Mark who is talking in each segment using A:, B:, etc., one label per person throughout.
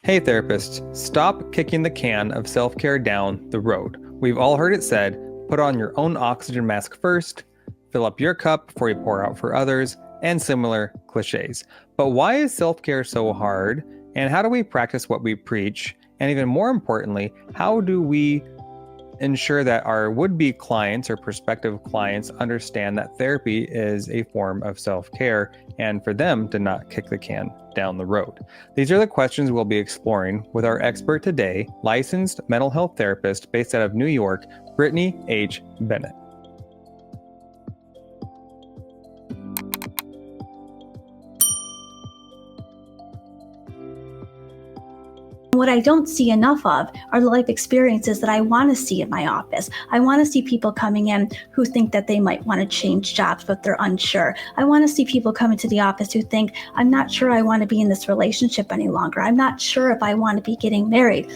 A: Hey therapists, stop kicking the can of self-care down the road. We've all heard it said, put on your own oxygen mask first, fill up your cup before you pour out for others, and similar cliches. But why is self-care so hard? And how do we practice what we preach? And even more importantly, how do we ensure that our would-be clients or prospective clients understand that therapy is a form of self-care and for them to not kick the can down the road? These are the questions we'll be exploring with our expert today, licensed mental health therapist based out of New York, Brittany H. Bennett.
B: What I don't see enough of are the life experiences that I want to see in my office. I want to see people coming in who think that they might want to change jobs, but they're unsure. I want to see people come into the office who think, I'm not sure I want to be in this relationship any longer. I'm not sure if I want to be getting married.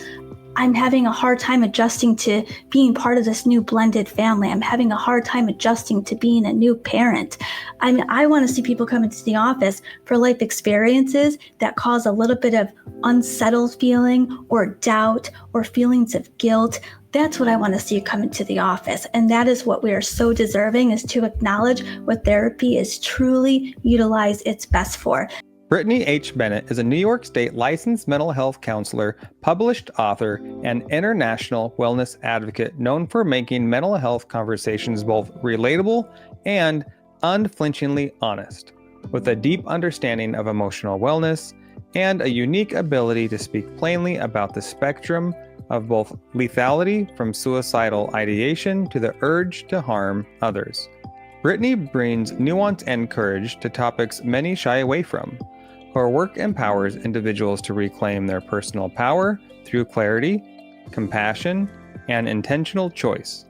B: I'm having a hard time adjusting to being part of this new blended family. I'm having a hard time adjusting to being a new parent. I want to see people come into the office for life experiences that cause a little bit of unsettled feeling or doubt or feelings of guilt. That's what I want to see come into the office. And that is what we are so deserving, is to acknowledge what therapy is truly utilized its best for.
A: Brittany H. Bennett is a New York State licensed mental health counselor, published author, and international wellness advocate known for making mental health conversations both relatable and unflinchingly honest, with a deep understanding of emotional wellness and a unique ability to speak plainly about the spectrum of both lethality from suicidal ideation to the urge to harm others. Brittany brings nuance and courage to topics many shy away from. Her work empowers individuals to reclaim their personal power through clarity, compassion, and intentional choice.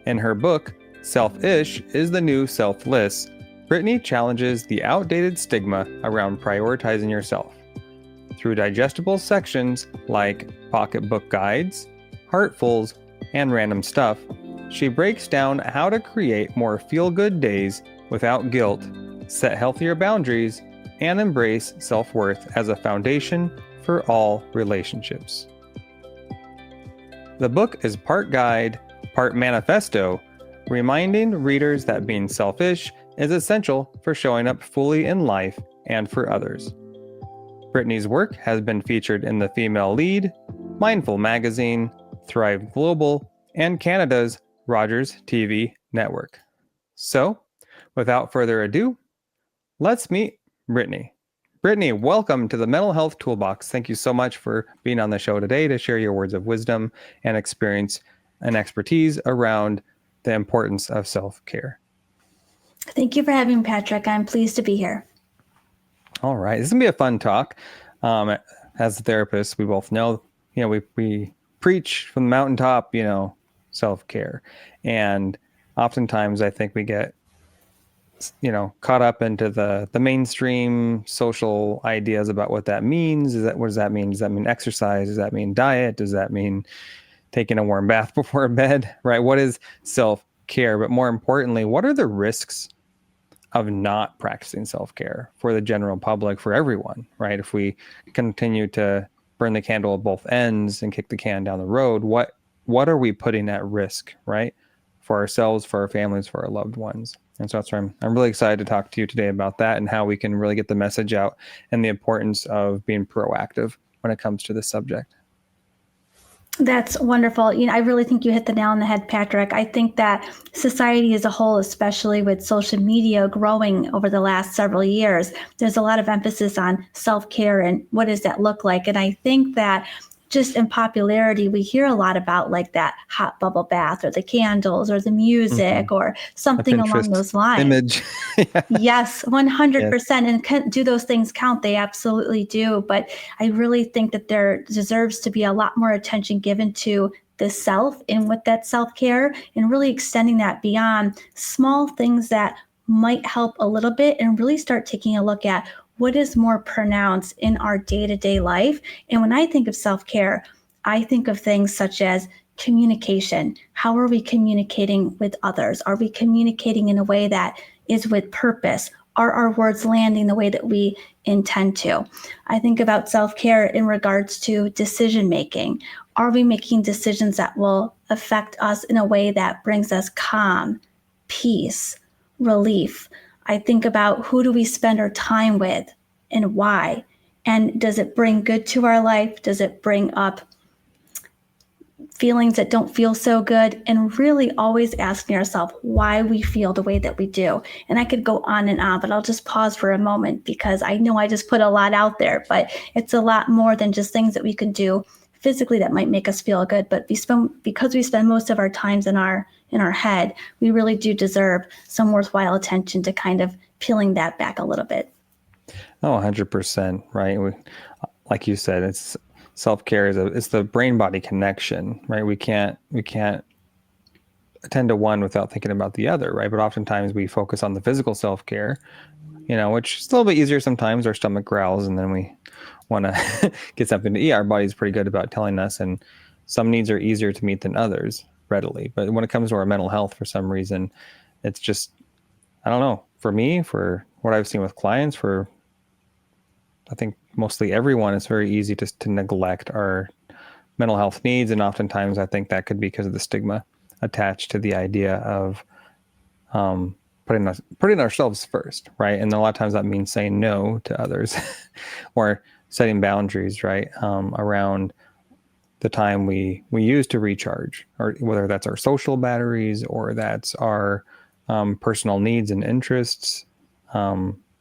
A: In her book, Selfish is the New Selfless, Brittany challenges the outdated stigma around prioritizing yourself. Through digestible sections like pocketbook guides, heartfuls, and random stuff, she breaks down how to create more feel-good days without guilt, set healthier boundaries, and embrace self-worth as a foundation for all relationships. The book is part guide, part manifesto, reminding readers that being selfish is essential for showing up fully in life and for others. Brittany's work has been featured in the Female Lead, Mindful Magazine, Thrive Global, and Canada's Rogers TV network. So, without further ado, let's meet Brittany. Brittany, welcome to the Mental Health Toolbox. Thank you so much for being on the show today to share your words of wisdom and experience and expertise around the importance of self-care.
B: Thank you for having me, Patrick. I'm pleased to be here.
A: All right. This is going to be a fun talk. As a therapist, we both know, we preach from the mountaintop, self-care. And oftentimes I think we get caught up into the mainstream social ideas about what that means. What does that mean? Does that mean exercise? Does that mean diet? Does that mean taking a warm bath before bed? Right? What is self-care? But more importantly, what are the risks of not practicing self-care for the general public, for everyone, right? If we continue to burn the candle at both ends and kick the can down the road, what are we putting at risk, right? For ourselves, for our families, for our loved ones. And so that's why I'm really excited to talk to you today about that and how we can really get the message out and the importance of being proactive when it comes to this subject.
B: That's wonderful. I really think you hit the nail on the head, Patrick. I think that society as a whole, especially with social media growing over the last several years, there's a lot of emphasis on self-care and what does that look like. And I think that just in popularity, we hear a lot about like that hot bubble bath or the candles or the music or something along those lines.
A: Image.
B: Yeah. Yes, 100%. Yes. And do those things count? They absolutely do. But I really think that there deserves to be a lot more attention given to the self and with that self-care and really extending that beyond small things that might help a little bit and really start taking a look at what is more pronounced in our day-to-day life. And when I think of self-care, I think of things such as communication. How are we communicating with others? Are we communicating in a way that is with purpose? are our words landing the way that we intend to? I think about self-care in regards to decision making. Are we making decisions that will affect us in a way that brings us calm, peace, relief? I think about who do we spend our time with and why? And does it bring good to our life? Does it bring up feelings that don't feel so good? And really always asking ourselves why we feel the way that we do. And I could go on and on, but I'll just pause for a moment because I know I just put a lot out there, but it's a lot more than just things that we can do physically that might make us feel good. But because we spend most of our times in our head, we really do deserve some worthwhile attention to kind of peeling that back a little bit.
A: Oh, 100%, right? Like you said, it's self-care it's the brain-body connection, right? We can't attend to one without thinking about the other, right? But oftentimes we focus on the physical self-care, which is a little bit easier sometimes. Our stomach growls and then we want to get something to eat. Our body's pretty good about telling us, and some needs are easier to meet than others readily. But when it comes to our mental health, for some reason, it's just, I don't know, for me, for what I've seen with clients, I think mostly everyone, it's very easy to neglect our mental health needs. And oftentimes I think that could be because of the stigma attached to the idea of putting ourselves first, right? And a lot of times that means saying no to others or setting boundaries, right? Around the time we use to recharge, or whether that's our social batteries or that's our personal needs and interests,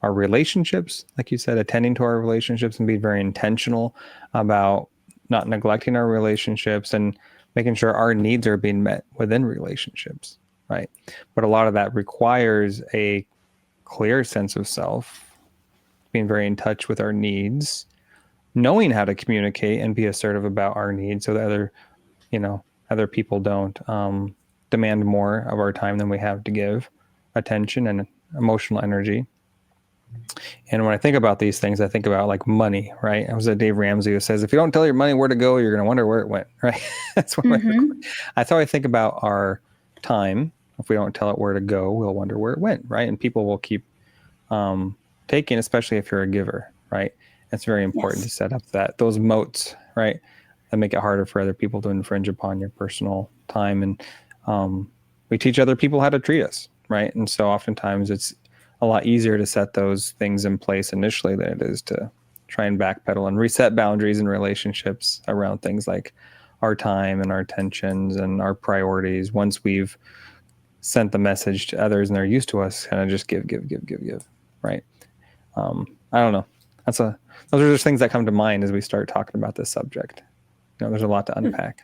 A: our relationships, like you said, attending to our relationships and be very intentional about not neglecting our relationships and making sure our needs are being met within relationships, right? But a lot of that requires a clear sense of self, being very in touch with our needs, knowing how to communicate and be assertive about our needs so that other people don't demand more of our time than we have to give, attention and emotional energy. And when I think about these things, I think about like money, right? I was at Dave Ramsey who says, if you don't tell your money where to go, you're going to wonder where it went, right? That's how I think about our time. If we don't tell it where to go, we'll wonder where it went, right? And people will keep taking, especially if you're a giver, right? It's very important to set up those moats, right? That make it harder for other people to infringe upon your personal time. And we teach other people how to treat us, right? And so oftentimes it's a lot easier to set those things in place initially than it is to try and backpedal and reset boundaries in relationships around things like our time and our attentions and our priorities. Once we've sent the message to others and they're used to us, kind of just give, right? I don't know. Those are just things that come to mind as we start talking about this subject. There's a lot to unpack.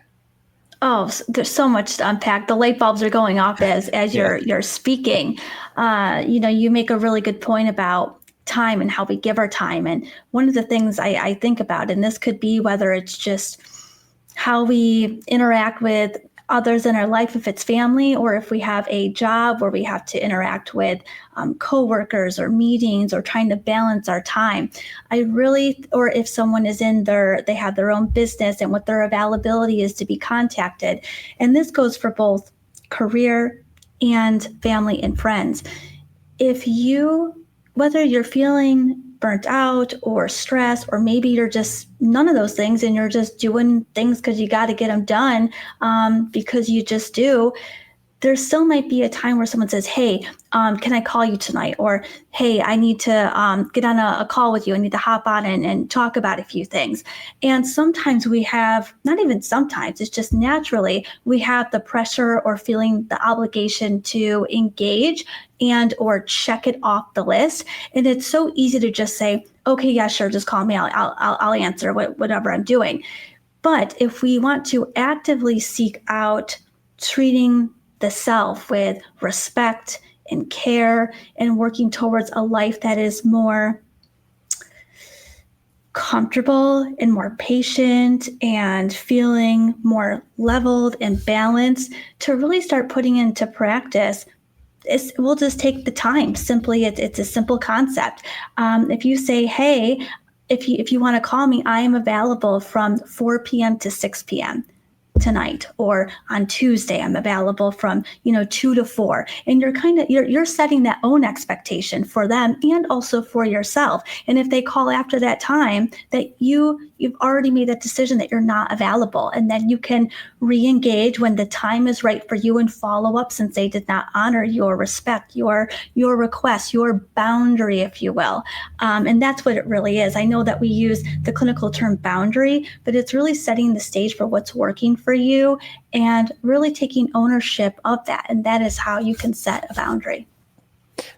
B: Oh, there's so much to unpack. The light bulbs are going off as you're speaking. You make a really good point about time and how we give our time. And one of the things I think about, and this could be whether it's just how we interact with others in our life, if it's family, or if we have a job where we have to interact with coworkers or meetings or trying to balance our time. Or if someone is they have their own business and what their availability is to be contacted. And this goes for both career and family and friends. Whether you're feeling burnt out or stressed, or maybe you're just none of those things and you're just doing things because you got to get them done because you just do, there still might be a time where someone says, hey, can I call you tonight? Or, hey, I need to get on a call with you. I need to hop on and talk about a few things. And sometimes we have, not even sometimes, it's just naturally, we have the pressure or feeling the obligation to engage and or check it off the list. And it's so easy to just say, okay, yeah, sure, just call me. I'll answer whatever I'm doing. But if we want to actively seek out treating the self with respect and care and working towards a life that is more comfortable and more patient and feeling more leveled and balanced, to really start putting into practice, we'll just take the time. Simply, it's a simple concept. If you say, hey, if you want to call me, I am available from 4 p.m. to 6 p.m. tonight, or on Tuesday, I'm available from, 2 to 4. And you're setting that own expectation for them and also for yourself. And if they call after that time, that you've already made that decision that you're not available. And then you can re-engage when the time is right for you and follow up, since they did not honor your respect, your request, your boundary, if you will. And that's what it really is. I know that we use the clinical term boundary, but it's really setting the stage for what's working for you and really taking ownership of that. And that is how you can set a boundary.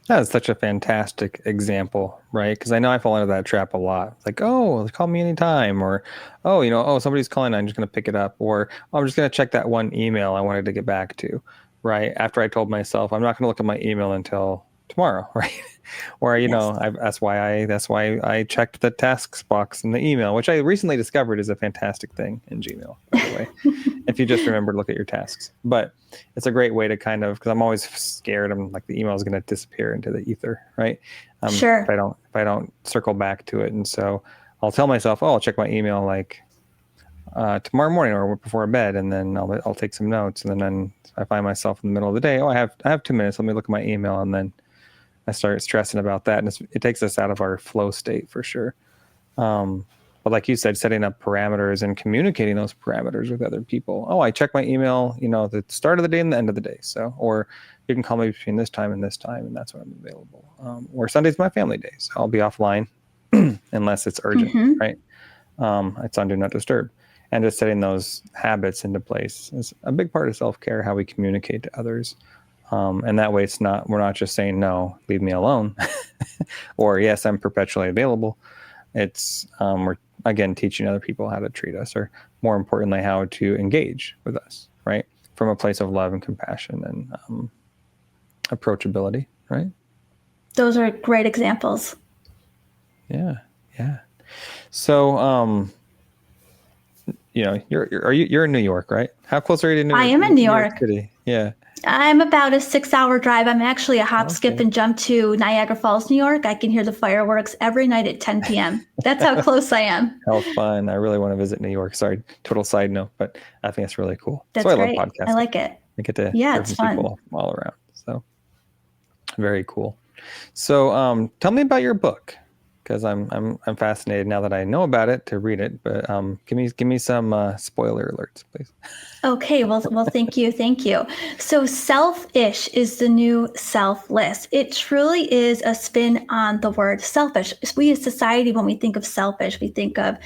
A: That is such a fantastic example, right? Because I know I fall into that trap a lot. Like, oh, call me anytime, or, somebody's calling, I'm just going to pick it up, or I'm just going to check that one email I wanted to get back to, right? After I told myself I'm not going to look at my email until tomorrow, right? Or,
B: Yes.
A: that's why I checked the tasks box in the email, which I recently discovered is a fantastic thing in Gmail, by the way. If you just remember to look at your tasks. But it's a great way to because I'm always scared. I'm like, the email is going to disappear into the ether, right?
B: Sure.
A: If I don't circle back to it. And so I'll tell myself, I'll check my email like tomorrow morning or before bed, and then I'll take some notes. And then I find myself in the middle of the day, I have 2 minutes. Let me look at my email, and then I start stressing about that, and it takes us out of our flow state for sure. But like you said, setting up parameters and communicating those parameters with other people. Oh, I check my email, the start of the day and the end of the day. So, or you can call me between this time, and that's when I'm available. Or Sunday's my family day, so I'll be offline unless it's urgent, right? It's on Do Not Disturb. And just setting those habits into place is a big part of self-care, how we communicate to others. And that way we're not just saying, no, leave me alone, or yes, I'm perpetually available. It's, we're again, teaching other people how to treat us, or more importantly, how to engage with us, right? From a place of love and compassion and approachability, right?
B: Those are great examples.
A: Yeah. So, you're in New York, right? How close are you to New York?
B: I am in New York
A: City. Yeah.
B: I'm about a 6-hour drive. I'm actually a hop, skip, and jump to Niagara Falls, New York. I can hear the fireworks every night at 10 p.m. That's how close I am.
A: How fun. I really want to visit New York. Sorry, total side note, but I think it's really cool.
B: That's
A: why
B: great.
A: I love podcasting.
B: I like it.
A: I get to hear from people all around. So very cool. So tell me about your book, because I'm fascinated now that I know about it to read it. But give me some spoiler alerts, please.
B: Okay, well, thank you. So selfish is the new selfless. It truly is a spin on the word selfish. We as society, when we think of selfish, we think of,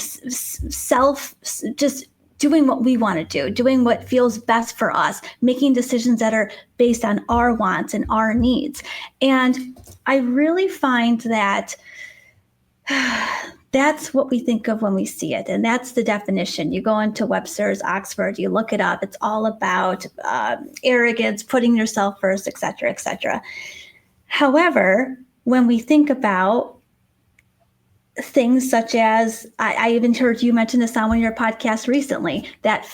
B: self, just doing what we want to do, doing what feels best for us, making decisions that are based on our wants and our needs. And I really find that that's what we think of when we see it. And that's the definition. You go into Webster's, Oxford, you look it up. It's all about arrogance, putting yourself first, et cetera, et cetera. However, when we think about things such as, I even heard you mention this on one of your podcasts recently, that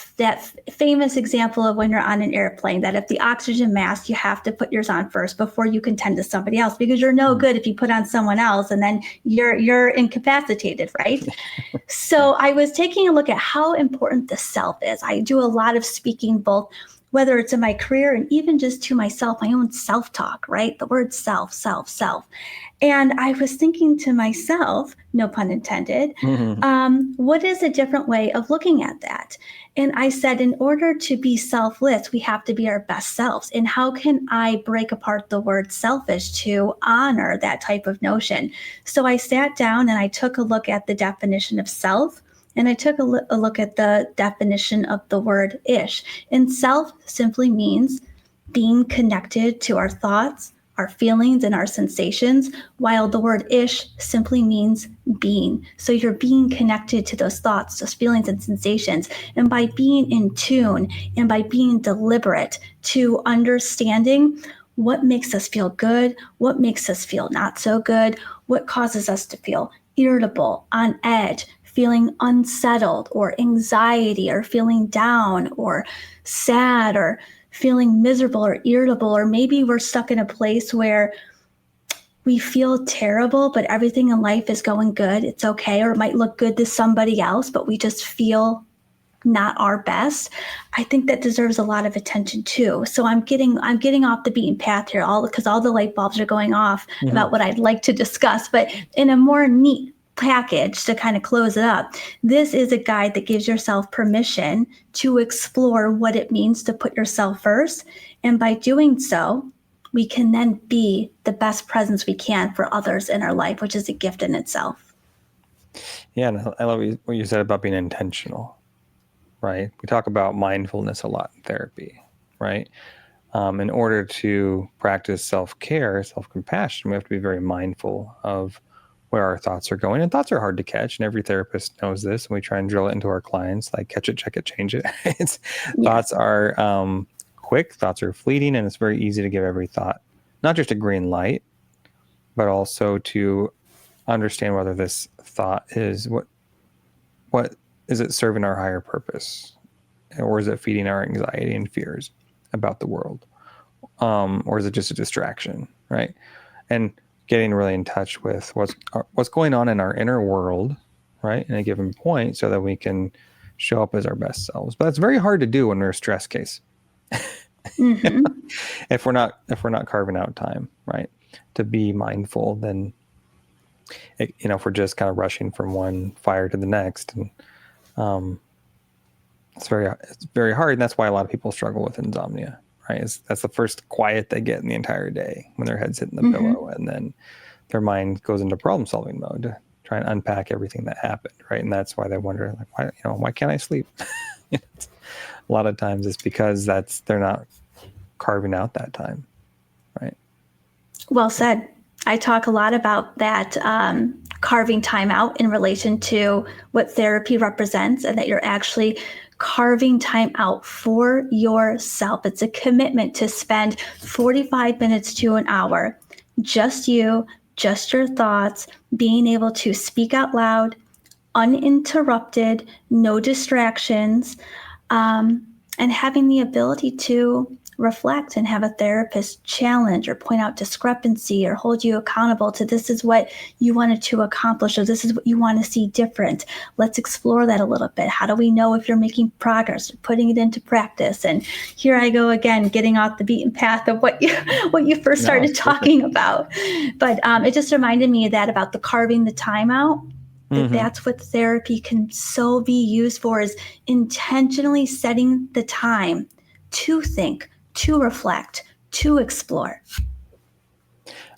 B: famous example of when you're on an airplane, that if the oxygen mask, you have to put yours on first before you can tend to somebody else, because you're no good if you put on someone else and then you're incapacitated, right? So I was taking a look at how important the self is. I do a lot of speaking, both whether it's in my career and even just to myself, my own self-talk, right? The word self. And I was thinking to myself, no pun intended, what is a different way of looking at that? And I said, in order to be selfless, we have to be our best selves. And how can I break apart the word selfish to honor that type of notion? So I sat down and I took a look at the definition of self. And I took a look at the definition of the word ish. And self simply means being connected to our thoughts, our feelings, and our sensations, while the word ish simply means being. So you're being connected to those thoughts, those feelings, and sensations. And by being in tune and by being deliberate to understanding what makes us feel good, what makes us feel not so good, what causes us to feel irritable, on edge, feeling unsettled, or anxiety, or feeling down, or sad, or feeling miserable or irritable, or maybe we're stuck in a place where we feel terrible, but everything in life is going good. It's okay. Or it might look good to somebody else, but we just feel not our best, I think that deserves a lot of attention too. So I'm getting off the beaten path here, because all the light bulbs are going off about what I'd like to discuss, but in a more neat package to kind of close it up. This is a guide that gives yourself permission to explore what it means to put yourself first. And by doing so, we can then be the best presence we can for others in our life, which is a gift in itself.
A: Yeah, and I love what you said about being intentional, right? We talk about mindfulness a lot in therapy, right? In order to practice self-care, self-compassion, we have to be very mindful of where our thoughts are going. And thoughts are hard to catch, and every therapist knows this, and we try and drill it into our clients, like catch it, check it, change it. Thoughts are quick, thoughts are fleeting, and it's very easy to give every thought not just a green light, but also to understand whether this thought is what is it serving our higher purpose, or is it feeding our anxiety and fears about the world, or is it just a distraction, right? And getting really in touch with what's going on in our inner world, right, in a given point, so that we can show up as our best selves. But it's very hard to do when we're a stress case. If we're not carving out time, right, to be mindful, then if we're just kind of rushing from one fire to the next, and it's very hard, and that's why a lot of people struggle with insomnia, right? That's the first quiet they get in the entire day, when their head's hitting the pillow, and then their mind goes into problem-solving mode to try and unpack everything that happened, right? And that's why they wonder, like, why can't I sleep? A lot of times it's because they're not carving out that time, right?
B: Well said. I talk a lot about that, carving time out in relation to what therapy represents, and that you're actually carving time out for yourself. It's a commitment to spend 45 minutes to an hour, just you, just your thoughts, being able to speak out loud, uninterrupted, no distractions, and having the ability to reflect and have a therapist challenge or point out discrepancy or hold you accountable to, this is what you wanted to accomplish, or this is what you want to see different. Let's explore that a little bit. How do we know if you're making progress or putting it into practice? And here I go again, getting off the beaten path of what you first started talking about. But it just reminded me of that, about the carving the time out. That's what therapy can so be used for, is intentionally setting the time to think, to reflect, to explore.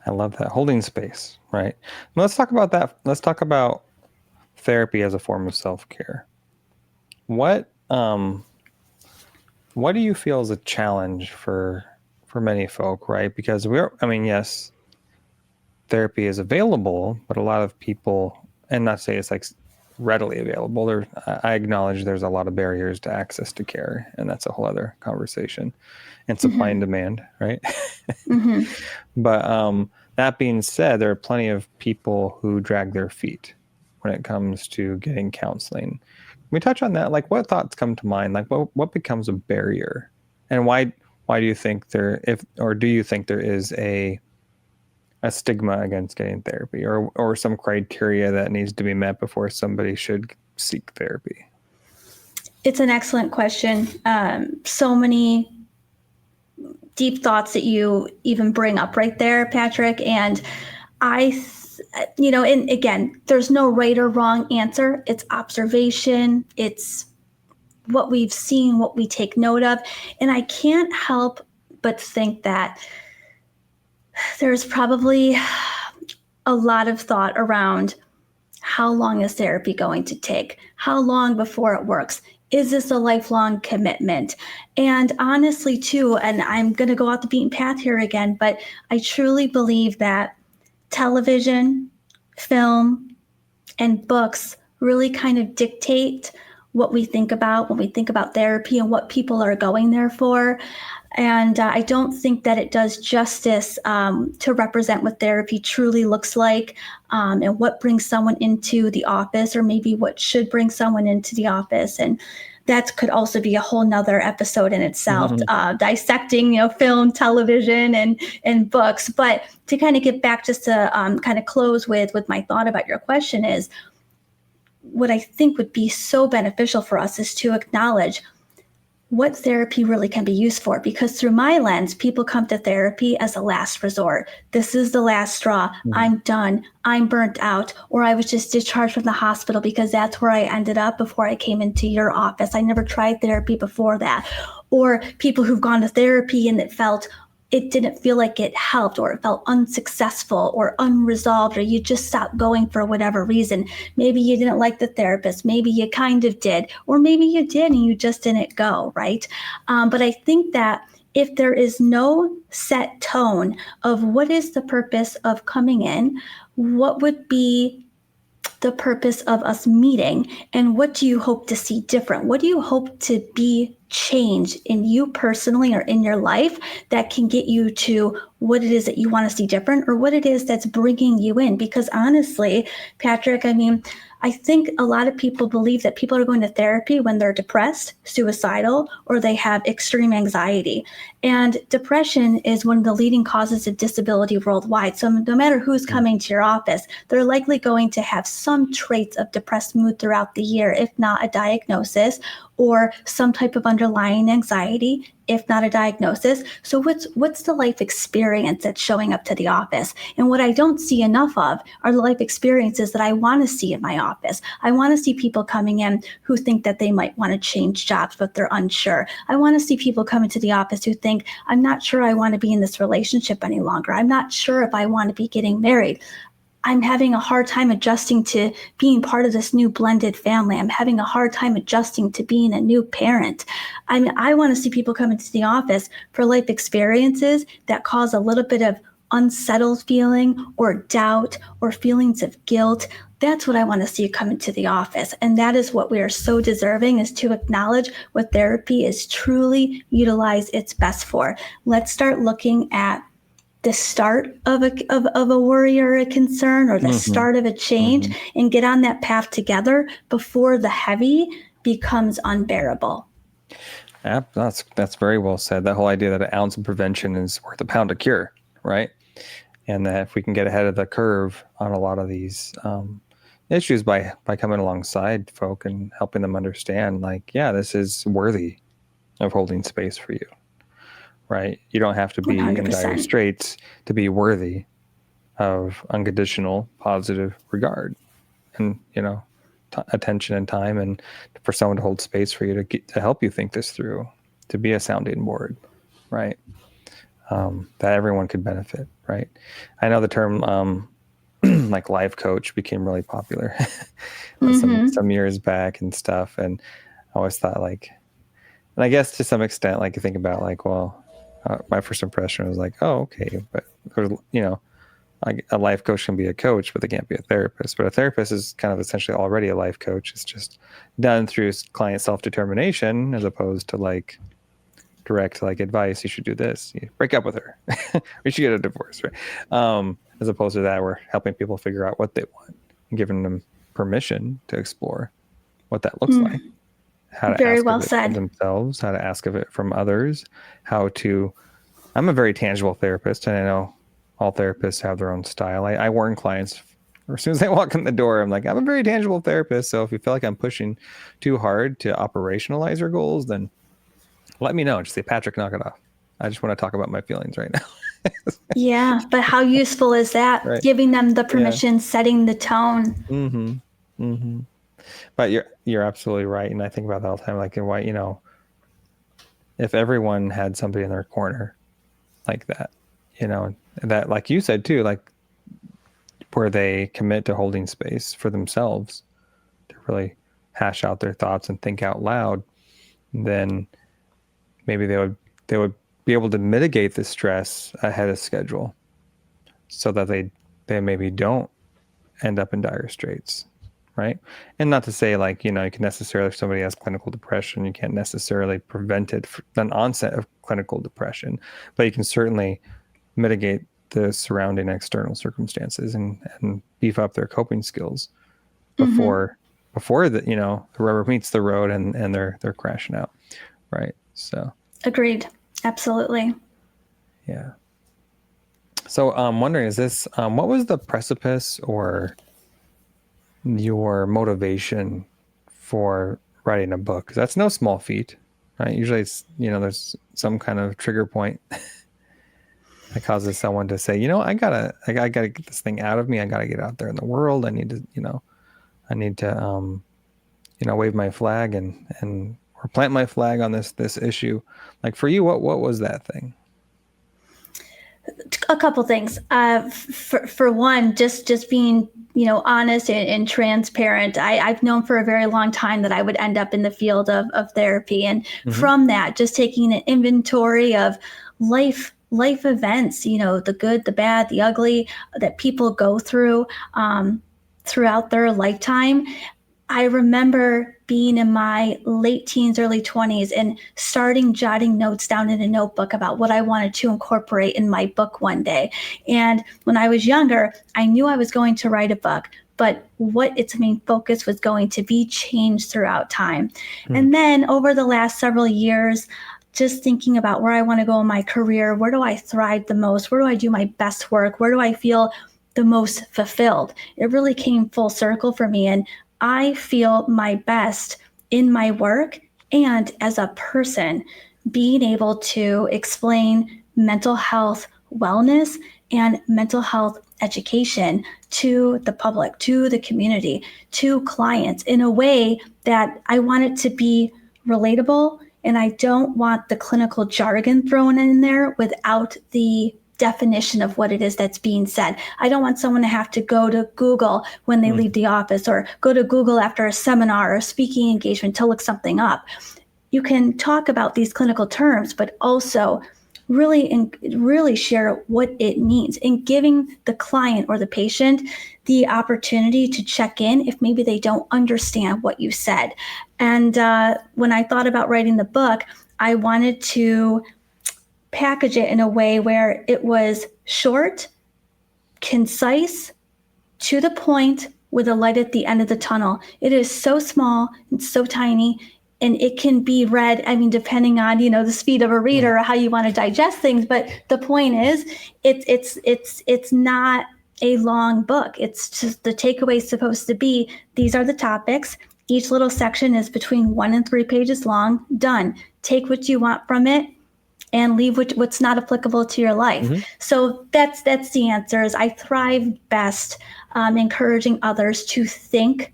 A: I love that. Holding space, right? Now let's talk about that. Let's talk about therapy as a form of self-care. What do you feel is a challenge for many folk, right? Because yes, therapy is available, but a lot of people, and not to say it's like readily available, I acknowledge there's a lot of barriers to access to care, and that's a whole other conversation, and supply and demand, right? But that being said, there are plenty of people who drag their feet when it comes to getting counseling. Can we touch on that? Like, what thoughts come to mind? Like, what becomes a barrier, and why do you think do you think there is a stigma against getting therapy, or some criteria that needs to be met before somebody should seek therapy?
B: It's an excellent question. So many deep thoughts that you even bring up right there, Patrick. And and again, there's no right or wrong answer. It's observation. It's what we've seen, what we take note of. And I can't help but think that there's probably a lot of thought around, how long is therapy going to take? How long before it works? Is this a lifelong commitment? And honestly, too, and I'm going to go off the beaten path here again, but I truly believe that television, film, and books really kind of dictate what we think about when we think about therapy and what people are going there for. And I don't think that it does justice to represent what therapy truly looks like, and what brings someone into the office, or maybe what should bring someone into the office. And that could also be a whole nother episode in itself, dissecting, film, television, and books. But to kind of get back, just to kind of close with my thought about your question, is what I think would be so beneficial for us is to acknowledge what therapy really can be used for. Because through my lens, people come to therapy as a last resort. This is the last straw. I'm done. I'm burnt out. Or I was just discharged from the hospital because that's where I ended up before I came into your office. I never tried therapy before that. Or people who've gone to therapy and it didn't feel like it helped, or it felt unsuccessful or unresolved, or you just stopped going for whatever reason. Maybe you didn't like the therapist. Maybe you kind of did, or maybe you did and you just didn't go, right? But I think that if there is no set tone of what is the purpose of coming in, what would be the purpose of us meeting, and what do you hope to see different? What do you hope to be changed in you personally or in your life that can get you to what it is that you want to see different, or what it is that's bringing you in? Because honestly, Patrick, I think a lot of people believe that people are going to therapy when they're depressed, suicidal, or they have extreme anxiety. And depression is one of the leading causes of disability worldwide. So no matter who's coming to your office, they're likely going to have some traits of depressed mood throughout the year, if not a diagnosis, or some type of underlying anxiety, if not a diagnosis. So what's the life experience that's showing up to the office? And what I don't see enough of are the life experiences that I want to see in my office. I want to see people coming in who think that they might want to change jobs, but they're unsure. I want to see people come into the office who think, I'm not sure I want to be in this relationship any longer. I'm not sure if I want to be getting married. I'm having a hard time adjusting to being part of this new blended family. I'm having a hard time adjusting to being a new parent. I want to see people come into the office for life experiences that cause a little bit of unsettled feeling or doubt or feelings of guilt. That's what I want to see you come into the office. And that is what we are so deserving, is to acknowledge what therapy is truly utilized its best for. Let's start looking at the start of a worry or a concern, or the start of a change, and get on that path together before the heavy becomes unbearable.
A: That's very well said. That whole idea that an ounce of prevention is worth a pound of cure, right? And that if we can get ahead of the curve on a lot of these issues by coming alongside folk and helping them understand, like, yeah, this is worthy of holding space for you. Right? You don't have to be 100%. In dire straits to be worthy of unconditional positive regard and, attention and time, and for someone to hold space for you to help you think this through, to be a sounding board, right? That everyone could benefit, right? I know the term like life coach became really popular some years back and stuff. And I always thought, like, and I guess to some extent, like, you think about, like, well, my first impression was like, oh, okay, but there's, like, a life coach can be a coach, but they can't be a therapist. But a therapist is kind of essentially already a life coach. It's just done through client self-determination, as opposed to like direct, like, advice. You should do this. You break up with her. Or you should get a divorce, right? As opposed to that, we're helping people figure out what they want and giving them permission to explore what that looks like. How to
B: Very
A: ask
B: well
A: of it
B: said.
A: from themselves, how to ask of it from others, I'm a very tangible therapist, and I know all therapists have their own style. I warn clients as soon as they walk in the door, I'm like, I'm a very tangible therapist. So if you feel like I'm pushing too hard to operationalize your goals, then let me know. Just say, Patrick, knock it off. I just want to talk about my feelings right now.
B: Yeah, but how useful is that?
A: Right.
B: Giving them the permission, setting the tone.
A: But you're absolutely right. And I think about that all the time, like, and why, if everyone had somebody in their corner like that, that, like you said too, like, where they commit to holding space for themselves to really hash out their thoughts and think out loud, then maybe they would be able to mitigate the stress ahead of schedule, so that they maybe don't end up in dire straits. Right. And not to say, like, you can necessarily, if somebody has clinical depression, you can't necessarily prevent it from the onset of clinical depression, but you can certainly mitigate the surrounding external circumstances and beef up their coping skills before the rubber meets the road and they're crashing out. Right. So.
B: Agreed. Absolutely.
A: Yeah. So I'm wondering, is this, what was the precipice or your motivation for writing a book? 'Cause that's no small feat, right? Usually it's, there's some kind of trigger point that causes someone to say, I gotta get this thing out of me. I gotta get out there in the world. I need to, wave my flag or plant my flag on this issue. Like for you, what was that thing?
B: A couple things. For one, just being honest and transparent. I've known for a very long time that I would end up in the field of therapy, and from that, just taking an inventory of life events. The good, the bad, the ugly that people go through throughout their lifetime. I remember being in my late teens, early 20s, and starting jotting notes down in a notebook about what I wanted to incorporate in my book one day. And when I was younger, I knew I was going to write a book, but what its main focus was going to be changed throughout time. And then over the last several years, just thinking about where I want to go in my career, where do I thrive the most, where do I do my best work, where do I feel the most fulfilled? It really came full circle for me, and I feel my best in my work and as a person, being able to explain mental health wellness and mental health education to the public, to the community, to clients in a way that I want it to be relatable, and I don't want the clinical jargon thrown in there without the definition of what it is that's being said. I don't want someone to have to go to Google when they leave the office, or go to Google after a seminar or speaking engagement to look something up. You can talk about these clinical terms, but also really share what it means, and giving the client or the patient the opportunity to check in if maybe they don't understand what you said. And when I thought about writing the book, I wanted to package it in a way where it was short, concise, to the point, with a light at the end of the tunnel. It is so small and so tiny, and it can be read, depending on, the speed of a reader or how you want to digest things. But the point is, it's not a long book. It's just, the takeaway is supposed to be, these are the topics. Each little section is between 1 and 3 pages long. Done. Take what you want from it and leave what's not applicable to your life. So that's the answer. Is I thrive best encouraging others to think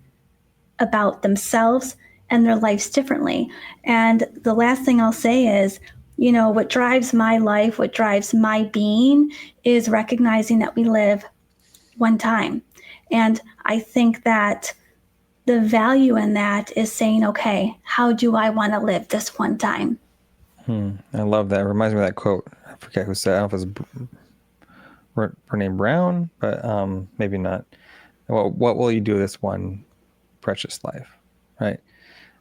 B: about themselves and their lives differently. And the last thing I'll say is, what drives my life, what drives my being, is recognizing that we live one time. And I think that the value in that is saying, okay, how do I want to live this one time?
A: I love that. It reminds me of that quote. I forget who said it. I don't know if it was Brene Brown, but maybe not. What will you do with this one precious life, right?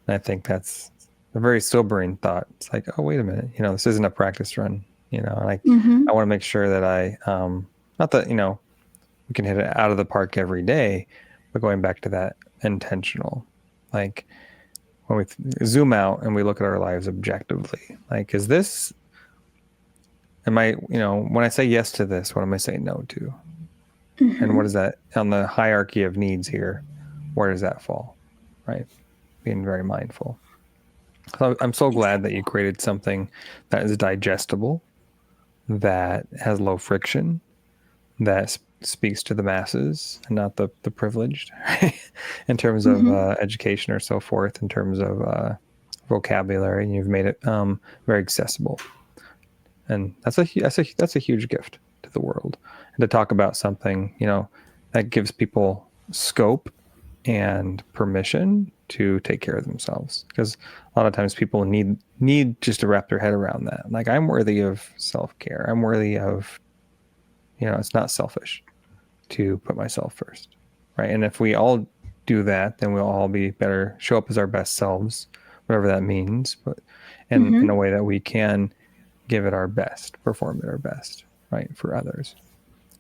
A: And I think that's a very sobering thought. It's like, oh, wait a minute. This isn't a practice run. I want to make sure that I, not that, we can hit it out of the park every day, but going back to that intentional, like, when we zoom out and we look at our lives objectively, like, when I say yes to this, what am I saying no to? And what is that on the hierarchy of needs here? Where does that fall? Right? Being very mindful. So I'm so glad that you created something that is digestible, that has low friction, that speaks to the masses and not the privileged, right? In terms of education or so forth, in terms of vocabulary, and you've made it very accessible. And that's a huge gift to the world. And to talk about something, that gives people scope and permission to take care of themselves, because a lot of times people need just to wrap their head around that. Like, I'm worthy of self-care. I'm worthy of, it's not selfish to put myself first, right? And if we all do that, then we'll all be better, show up as our best selves, whatever that means, but in a way that we can give it our best, perform at our best, right, for others.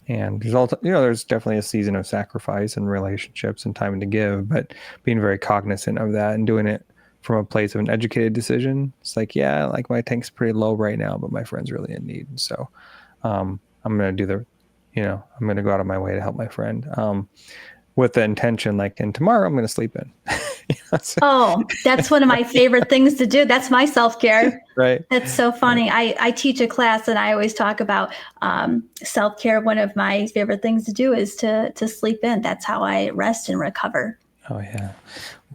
A: And there's definitely a season of sacrifice and relationships and time to give, but being very cognizant of that and doing it from a place of an educated decision. It's like, yeah, like, my tank's pretty low right now, but my friend's really in need. So I'm going to do I'm going to go out of my way to help my friend. with the intention, like, and tomorrow I'm going to sleep in.
B: Oh, that's one of my favorite things to do. That's my self-care.
A: Right.
B: That's so funny. I teach a class and I always talk about self-care. One of my favorite things to do is to sleep in. That's how I rest and recover.
A: Oh yeah.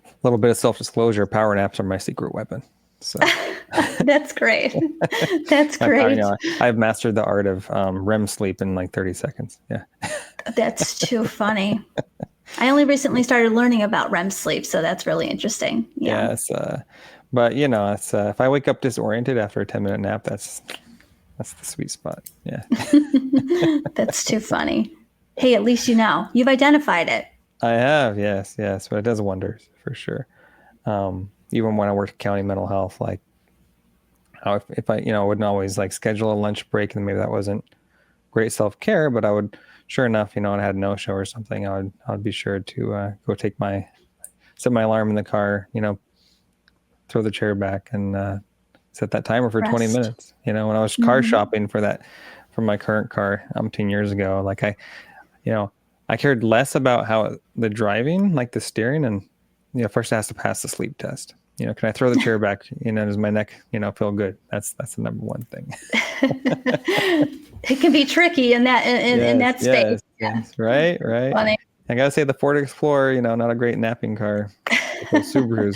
A: A little bit of self-disclosure, power naps are my secret weapon. So
B: that's great. That's great.
A: I've mastered the art of REM sleep in like 30 seconds. Yeah.
B: That's too funny. I only recently started learning about REM sleep, so that's really interesting. Yeah.
A: Yes. But it's if I wake up disoriented after a 10-minute nap, that's the sweet spot. Yeah.
B: That's too funny. Hey, at least you've identified it.
A: I have, yes, but it does wonders for sure. Even when I worked at county mental health, like if I, wouldn't always like schedule a lunch break, and maybe that wasn't great self-care, but I would, sure enough, when I had no show or something, I would be sure to go set my alarm in the car, throw the chair back and set that timer for 20 minutes. When I was car shopping for my current car 10 years ago, like I cared less about how the driving, like the steering, and first it has to pass the sleep test. Can I throw the chair back? Does my neck, feel good? That's the number one thing.
B: It can be tricky in that space.
A: Yes, right. Funny. I gotta say the Ford Explorer, not a great napping car. Those Subarus,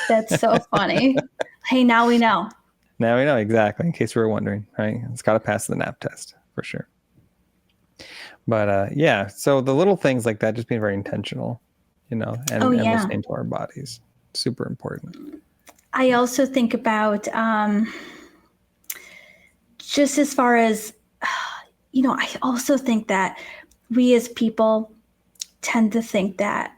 B: That's so funny. Hey, now we know.
A: Now we know, exactly. In case we were wondering, right? It's got to pass the nap test for sure. But so the little things like that, just being very intentional, and listening to our bodies, super important.
B: I also think about just as far as, I also think that we as people tend to think that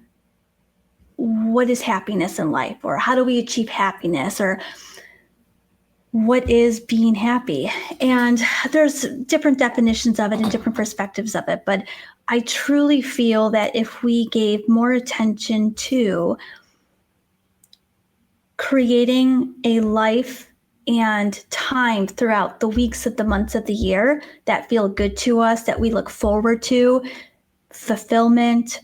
B: what is happiness in life, or how do we achieve happiness, or what is being happy? And there's different definitions of it and different perspectives of it. But I truly feel that if we gave more attention to creating a life and time throughout the weeks of the months of the year that feel good to us, that we look forward to, fulfillment,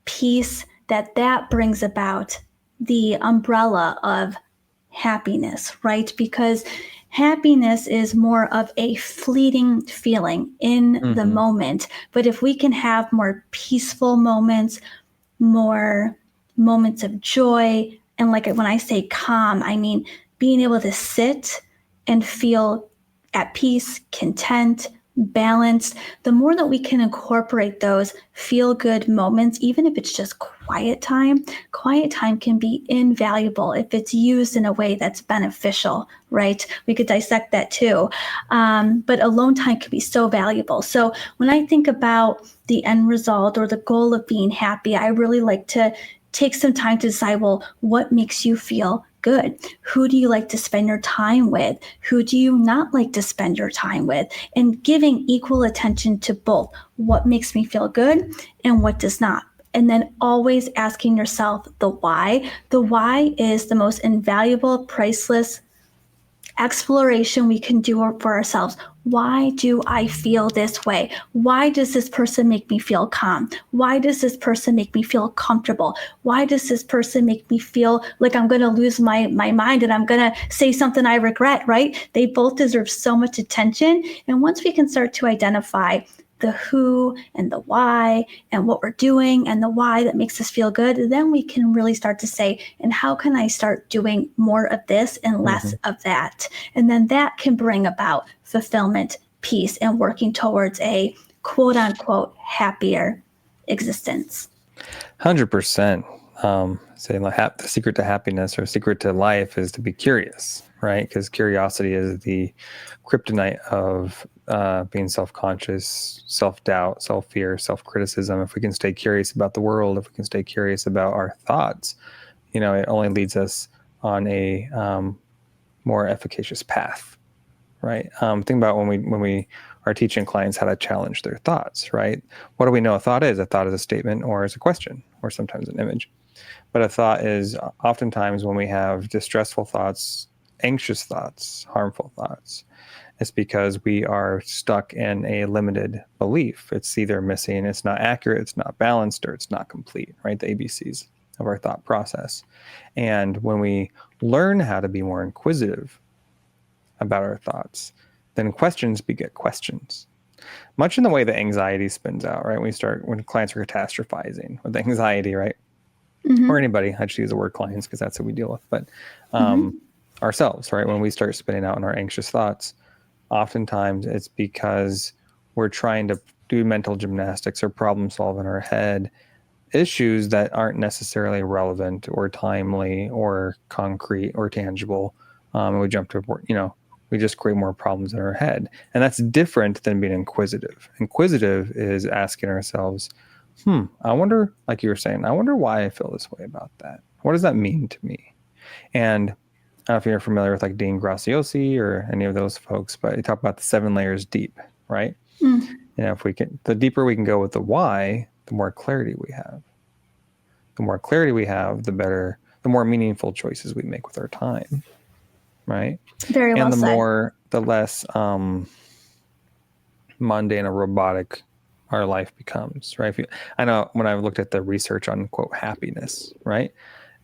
B: peace, that brings about the umbrella of happiness, right? Because happiness is more of a fleeting feeling in the moment. But if we can have more peaceful moments, more moments of joy, and like when I say calm, I mean being able to sit and feel at peace, content, balanced, the more that we can incorporate those feel-good moments, even if it's just quiet time can be invaluable if it's used in a way that's beneficial, right? We could dissect that too. But alone time can be so valuable. So when I think about the end result or the goal of being happy, I really like to take some time to decide, well, what makes you feel good? Who do you like to spend your time with? Who do you not like to spend your time with? And giving equal attention to both what makes me feel good and what does not. And then always asking yourself the why. The why is the most invaluable, priceless exploration we can do for ourselves. Why do I feel this way? Why does this person make me feel calm? Why does this person make me feel comfortable? Why does this person make me feel like I'm going to lose my mind and I'm going to say something I regret, right? They both deserve so much attention. And once we can start to identify the who and the why and what we're doing and the why that makes us feel good, then we can really start to say, and how can I start doing more of this and less of that? And then that can bring about fulfillment, peace, and working towards a quote unquote happier existence.
A: 100%. Saying like the secret to happiness or secret to life is to be curious, right? Because curiosity is the kryptonite of being self-conscious, self-doubt, self-fear, self-criticism. If we can stay curious about the world, if we can stay curious about our thoughts, it only leads us on a more efficacious path, right? Think about when we are teaching clients how to challenge their thoughts, right? What do we know a thought is? A thought is a statement or is a question or sometimes an image. But a thought is oftentimes when we have distressful thoughts, anxious thoughts, harmful thoughts, It's because we are stuck in a limited belief. It's either missing, it's not accurate, it's not balanced, or it's not complete, right? The ABCs of our thought process. And when we learn how to be more inquisitive about our thoughts, then questions beget questions. Much in the way that anxiety spins out, right? When clients are catastrophizing with anxiety, right? Or anybody, I just use the word clients because that's what we deal with, but ourselves, right? When we start spinning out in our anxious thoughts, oftentimes it's because we're trying to do mental gymnastics or problem solve in our head issues that aren't necessarily relevant or timely or concrete or tangible. And we jump to, we just create more problems in our head. And that's different than being inquisitive. Inquisitive is asking ourselves, I wonder, like you were saying, I wonder why I feel this way about that. What does that mean to me? And I don't know if you're familiar with like Dean Graziosi or any of those folks, but they talk about the 7 layers deep, right? If the deeper we can go with the why, the more clarity we have. The more clarity we have, the more meaningful choices we make with our time, right?
B: Very well said.
A: The less mundane or robotic our life becomes, right? I know when I've looked at the research on, quote, happiness, right?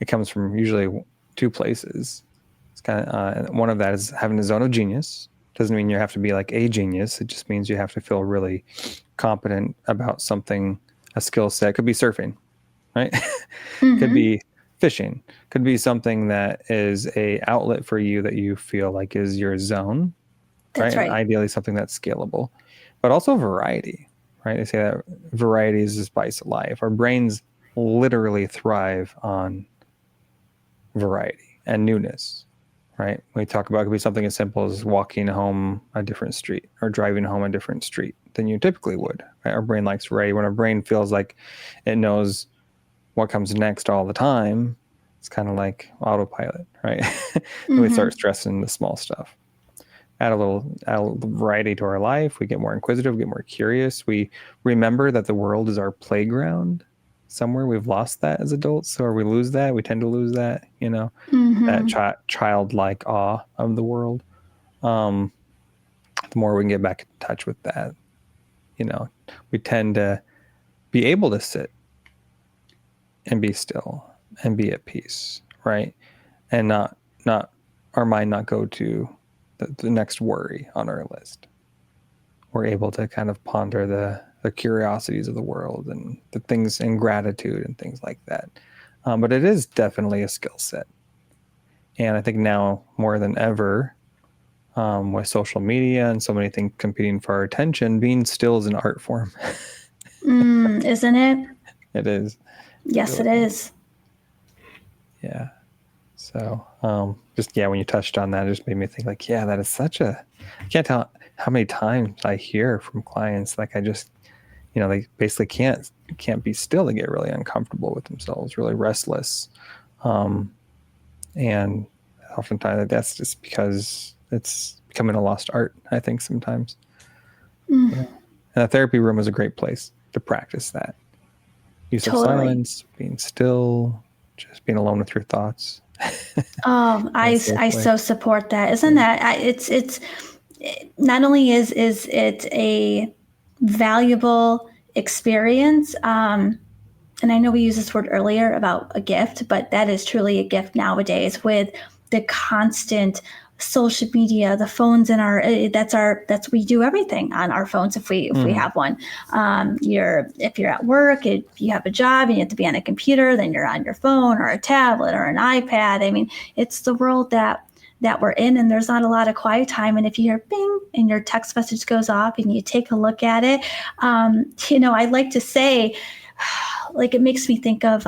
A: It comes from usually 2 places. It's kind of, one of that is having a zone of genius. Doesn't mean you have to be like a genius. It just means you have to feel really competent about something, a skill set. Could be surfing, right? Could be fishing. Could be something that is a outlet for you that you feel like is your zone.
B: That's right.
A: And ideally something that's scalable, but also variety, right? They say that variety is the spice of life. Our brains literally thrive on variety and newness, right? We talk about, it could be something as simple as walking home a different street or driving home a different street than you typically would, right? Our brain likes variety. When our brain feels like it knows what comes next all the time, it's kind of like autopilot, right? Then we start stressing the small stuff. Add a little variety to our life. We get more inquisitive, we get more curious. We remember that the world is our playground. Somewhere we've lost that as adults, so we lose that. We tend to lose that, that childlike awe of the world. The more we can get back in touch with that, we tend to be able to sit and be still and be at peace, right? And not our mind not go to the next worry on our list. We're able to kind of ponder the curiosities of the world and the things in gratitude and things like that. But it is definitely a skill set. And I think now more than ever, with social media and so many things competing for our attention, being still is an art form.
B: Isn't it?
A: It is.
B: Yes, it is.
A: Yeah. So when you touched on that, it just made me think like, yeah, that is I can't tell how many times I hear from clients, like I just, they basically can't be still. They get really uncomfortable with themselves, really restless. And oftentimes that's just because it's becoming a lost art, I think sometimes. And a therapy room is a great place to practice that. Use of silence, being still, just being alone with your thoughts.
B: I so support that. Isn't that it's not only is it a valuable experience, and I know we used this word earlier about a gift, but that is truly a gift nowadays with the constant social media, the phones in we do everything on our phones if we have one. If you're at work, if you have a job and you have to be on a computer, then you're on your phone or a tablet or an iPad. I mean, it's the world that we're in, and there's not a lot of quiet time. And if you hear bing and your text message goes off and you take a look at it, I like to say, like, it makes me think of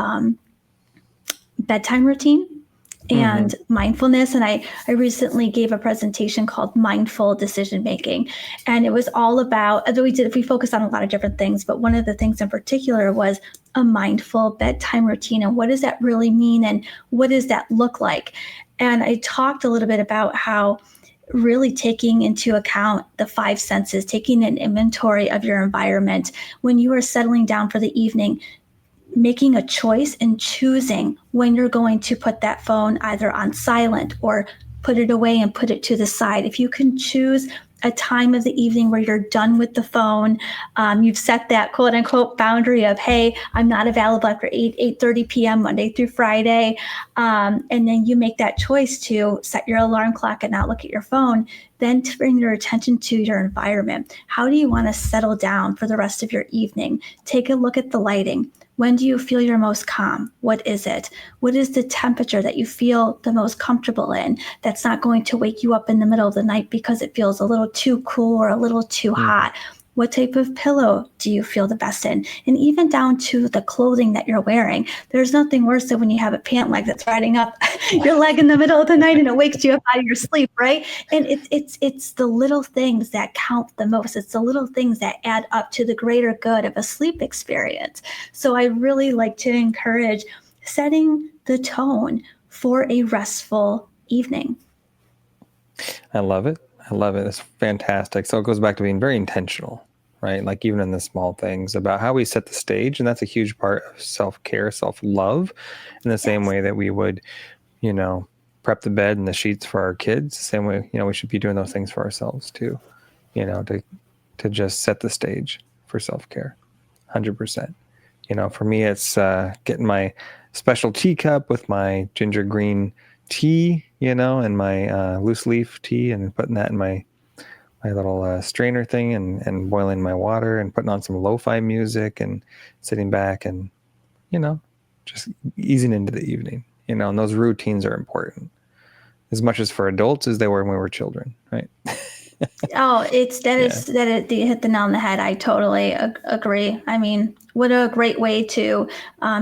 B: bedtime routine and mindfulness. And I recently gave a presentation called Mindful Decision Making. And it was all about, we focused on a lot of different things, but one of the things in particular was a mindful bedtime routine. And what does that really mean? And what does that look like? And I talked a little bit about how really taking into account the 5 senses, taking an inventory of your environment when you are settling down for the evening, making a choice and choosing when you're going to put that phone either on silent or put it away and put it to the side. If you can choose a time of the evening where you're done with the phone. You've set that quote unquote boundary of, hey, I'm not available after 8:30 p.m. Monday through Friday. And then you make that choice to set your alarm clock and not look at your phone. Then to bring your attention to your environment. How do you want to settle down for the rest of your evening? Take a look at the lighting. When do you feel your most calm? What is it? What is the temperature that you feel the most comfortable in that's not going to wake you up in the middle of the night because it feels a little too cool or a little too hot? What type of pillow do you feel the best in? And even down to the clothing that you're wearing. There's nothing worse than when you have a pant leg that's riding up your leg in the middle of the night and it wakes you up out of your sleep, right? And it's the little things that count the most. It's the little things that add up to the greater good of a sleep experience. So I really like to encourage setting the tone for a restful evening.
A: I love it. I love it. It's fantastic. So it goes back to being very intentional, right? Like even in the small things about how we set the stage. And that's a huge part of self-care, self-love, in the same way that we would, prep the bed and the sheets for our kids. The same way, we should be doing those things for ourselves too, to just set the stage for self-care. 100%. For me, it's getting my special teacup with my ginger green tea, and my loose leaf tea, and putting that in my little strainer thing, and boiling my water and putting on some lo-fi music and sitting back and, just easing into the evening, and those routines are important as much as for adults as they were when we were children, right?
B: Oh, you hit the nail on the head. I totally agree. I mean, what a great way to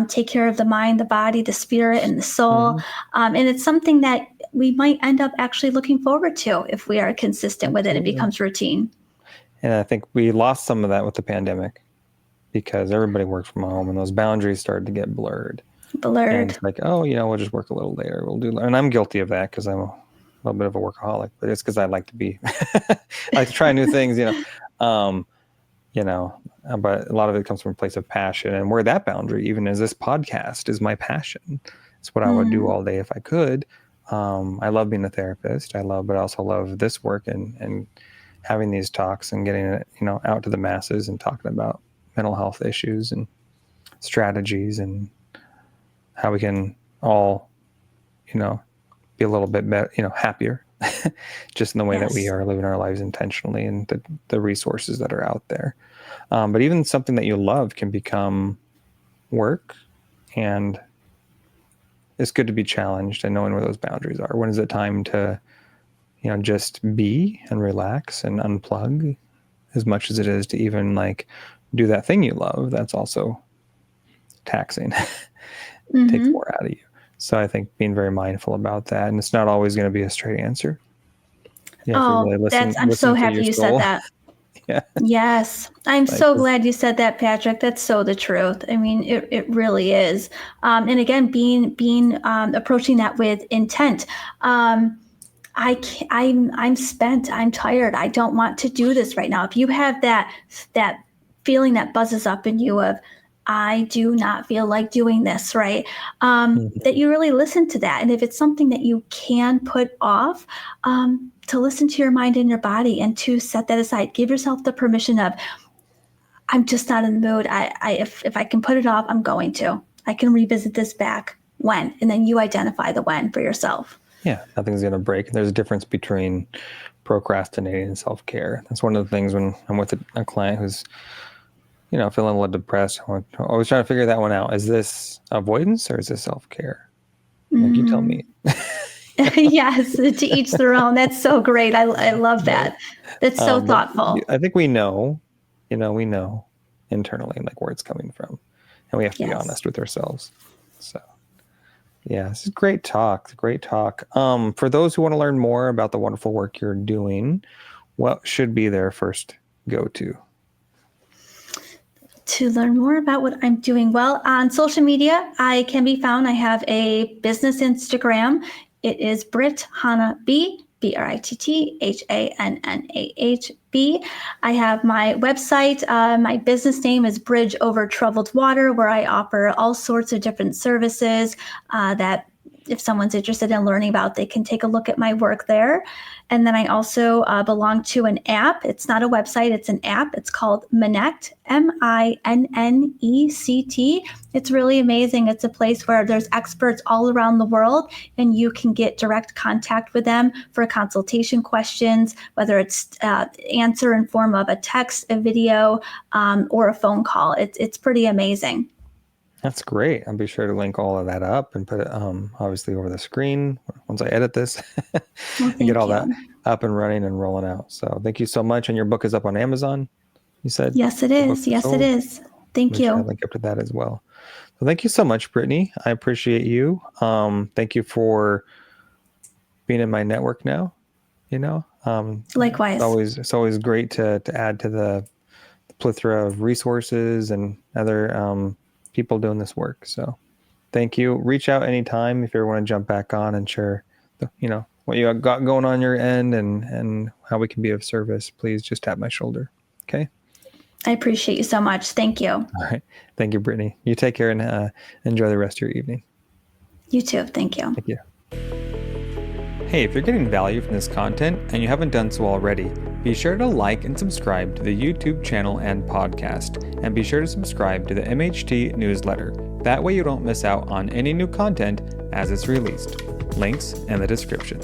B: take care of the mind, the body, the spirit, and the soul. And it's something that we might end up actually looking forward to if we are consistent with it. It becomes routine.
A: And I think we lost some of that with the pandemic because everybody worked from home and those boundaries started to get blurred. And it's like, we'll just work a little later. And I'm guilty of that because I'm a little bit of a workaholic, but it's because I like to be, I like to try new things, but a lot of it comes from a place of passion, and where that boundary, even as this podcast is my passion. It's what I would do all day if I could. I love being a therapist. But I also love this work and having these talks and getting it, out to the masses and talking about mental health issues and strategies and how we can all, be a little bit better, happier, just in the way that we are living our lives intentionally and the resources that are out there. But even something that you love can become work, and it's good to be challenged and knowing where those boundaries are. When is it time to, just be and relax and unplug, as much as it is to even do that thing you love? That's also taxing. Takes more out of you. So I think being very mindful about that, and it's not always going to be a straight answer.
B: I'm so happy you said that.
A: Yeah.
B: Yes. I'm so glad you said that, Patrick. That's so the truth. I mean, it really is. And again, being approaching that with intent. I'm spent. I'm tired. I don't want to do this right now. If you have that feeling that buzzes up in you of, I do not feel like doing this, right? That you really listen to that. And if it's something that you can put off, to listen to your mind and your body and to set that aside. Give yourself the permission of, I'm just not in the mood. If I can put it off, I'm going to. I can revisit this back when, and then you identify the when for yourself.
A: Yeah, nothing's going to break. There's a difference between procrastinating and self-care. That's one of the things when I'm with a client who's, feeling a little depressed. I'm always trying to figure that one out. Is this avoidance or is this self-care? You tell me.
B: Yes, to each their own. That's so great. I love that. That's so thoughtful.
A: I think we know, we know internally where it's coming from, and we have to be honest with ourselves. So yeah, this is great talk. Great talk. For those who want to learn more about the wonderful work you're doing, what should be their first go-to?
B: To learn more about what I'm doing, well, on social media, I can be found. I have a business Instagram. It is Britt Hannah B, BrittHannahB. I have my website. My business name is Bridge Over Troubled Water, where I offer all sorts of different services that if someone's interested in learning about, they can take a look at my work there. And then I also belong to an app. It's not a website, it's an app. It's called Minnect, Minnect. It's really amazing. It's a place where there's experts all around the world, and you can get direct contact with them for consultation questions, whether it's answer in form of a text, a video, or a phone call. It's pretty amazing.
A: That's great. I'll be sure to link all of that up and put it obviously over the screen once I edit this and get all that up and running and rolling out. So thank you so much. And your book is up on Amazon, you said?
B: Yes, it is. Yes, it is. Thank you.
A: I'll link up to that as well. So thank you so much, Brittany. I appreciate you. Thank you for being in my network now.
B: Likewise.
A: It's always great to add to the plethora of resources and other people doing this work. So thank you. Reach out anytime if you ever want to jump back on and share what you got going on your end and how we can be of service. Please just tap my shoulder. Okay.
B: I appreciate you so much. Thank you.
A: All right. Thank you, Brittany. You take care and enjoy the rest of your evening.
B: You too. Thank you.
A: Thank you. Hey, if you're getting value from this content and you haven't done so already, be sure to like and subscribe to the YouTube channel and podcast, and be sure to subscribe to the MHT newsletter. That way you don't miss out on any new content as it's released. Links in the description.